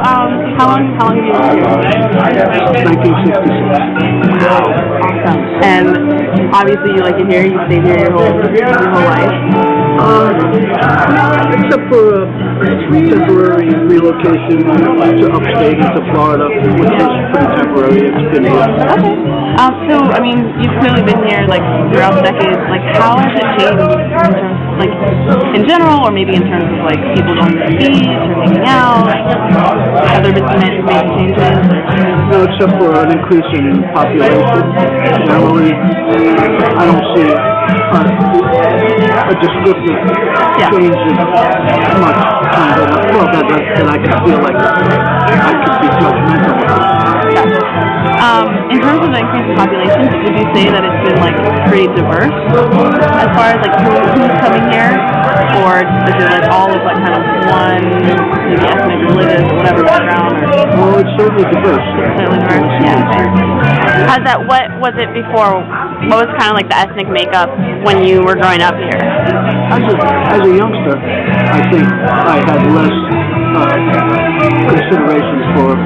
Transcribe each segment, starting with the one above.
how long have you been here? 1966. Wow, awesome. And obviously you like it here. You stayed here your whole life. Except for temporary relocation to upstate into Florida, which was pretty temporary. It's been here. Okay. So, I mean, you've clearly been here, like, throughout the decades. Like, how has it changed in terms, like, in general, or maybe in terms of, like, people going to the beach or hanging out? Have there been some major changes? No, except for an increase in population. Generally, I don't see a descriptive change in much kind of, well, that I can feel like I could be judgmental about. In terms of the increase in population, would you say that it's been, like, pretty diverse as far as, like, who's coming here? Or is it, like, all of, like, kind of one, maybe ethnic, religious, whatever background? Well, it's certainly diverse. Certainly diverse, yeah. What was it before? What was kind of, like, the ethnic makeup when you were growing up here? As a youngster, I think I had less consideration for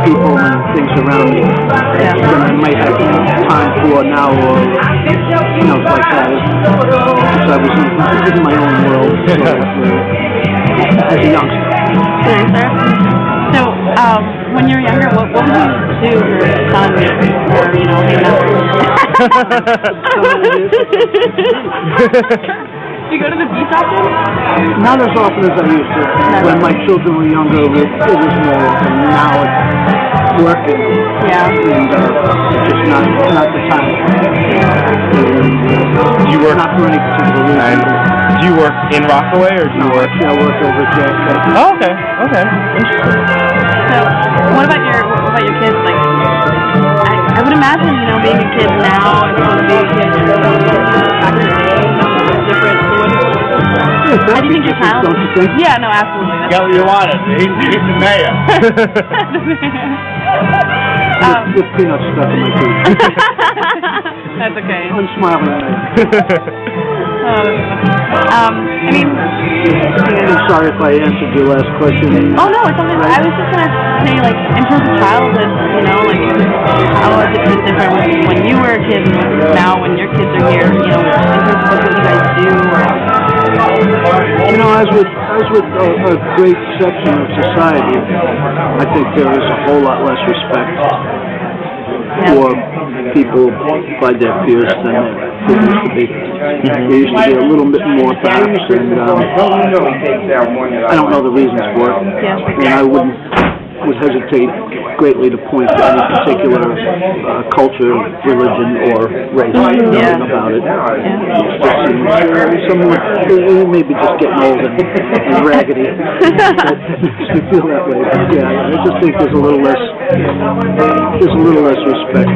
people and things around me than I might have time for now, or like that. Because I was in my own world as a youngster. Sure, sir. So, when you were younger, what would you do for fun or hang out? Do you go to the beach often? Not as often as I used to. When my children were younger, it was more. And now it's working. Yeah. And just not the time. Do you work? Not for any particular reason. Do you work in Rockaway or do you work? I work over at JFK. Oh, okay. Okay. Interesting. So, what about your kids? Like, I would imagine, being a kid now and being a kid back in the day, different. How do you think your child? Don't you think? Yeah, no, absolutely. You got what you wanted. He's the mayor. With peanuts stuck in my teeth. That's okay. I'm smiling at I'm sorry if I answered your last question. Oh, no, it's something. I was just going to say, like, in terms of childhood, like, how has it been different when you were a kid and now when your kids are here, in terms of what you guys do? As with a great section of society, I think there is a whole lot less respect for people by their peers than there used to be. There used to be a little bit more perhaps, and I don't know the reasons for it. And I would hesitate greatly to point to any particular culture, religion, or race about it. Somewhat, maybe just getting old and raggedy. That makes me feel that way. But yeah, I just think there's a little less respect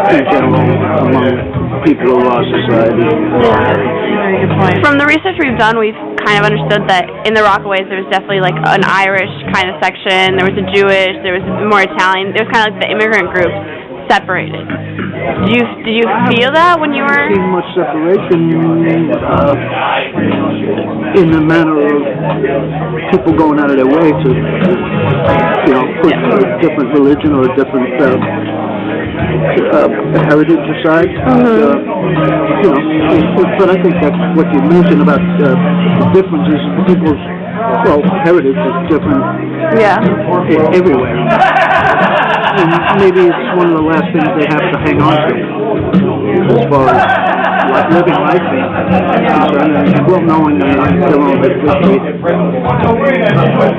in general among people of our society. Very good point. From the research we've done, we've kind of understood that in the Rockaways there was definitely like an Irish kind of section, there was a Jewish, there was more Italian. There was kind of like the immigrant groups separated. Did you feel that when you were? I didn't see much separation in the manner of people going out of their way to put a different religion or a different heritage aside. But I think that's what you mentioned about the differences. People's heritage is different everywhere. And maybe it's one of the last things they have to hang on to as far as living life is concerned. And well, knowing their own history.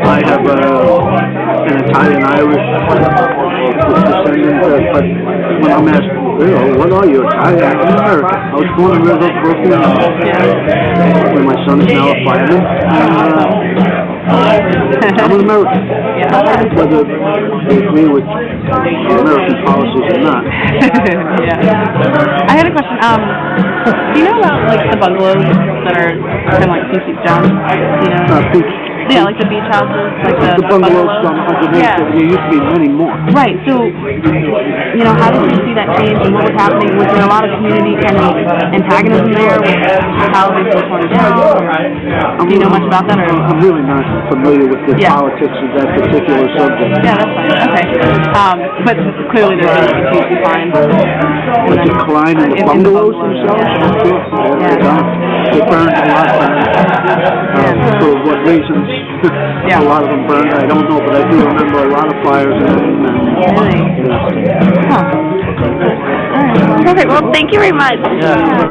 I have an Italian-Irish descendant, but when I'm asked, what are you, Italian? I'm American. I was born in Brooklyn, where my son is now a fireman. I'm an American, whether they agree with American policies or not. I had a question. Do you know about like the bungalows that are kind of like 2 seats down? Yeah, like the beach houses, like the bungalows on 108th. Yeah. There used to be many more. Right. So, you know, how did you see that change and what was happening? Was there a lot of community kind of antagonism there with how they were torn down? Do you know much about that? Or? I'm really not familiar with the politics of that particular subject. Yeah, that's fine. Okay. But clearly there's been a huge decline. A decline in the bungalows themselves? They burned a lot. For what reasons? A lot of them burned. I don't know, but I do remember a lot of fires in them. Really? Yeah. Huh. All right. Perfect. Well, thank you very much. Yeah.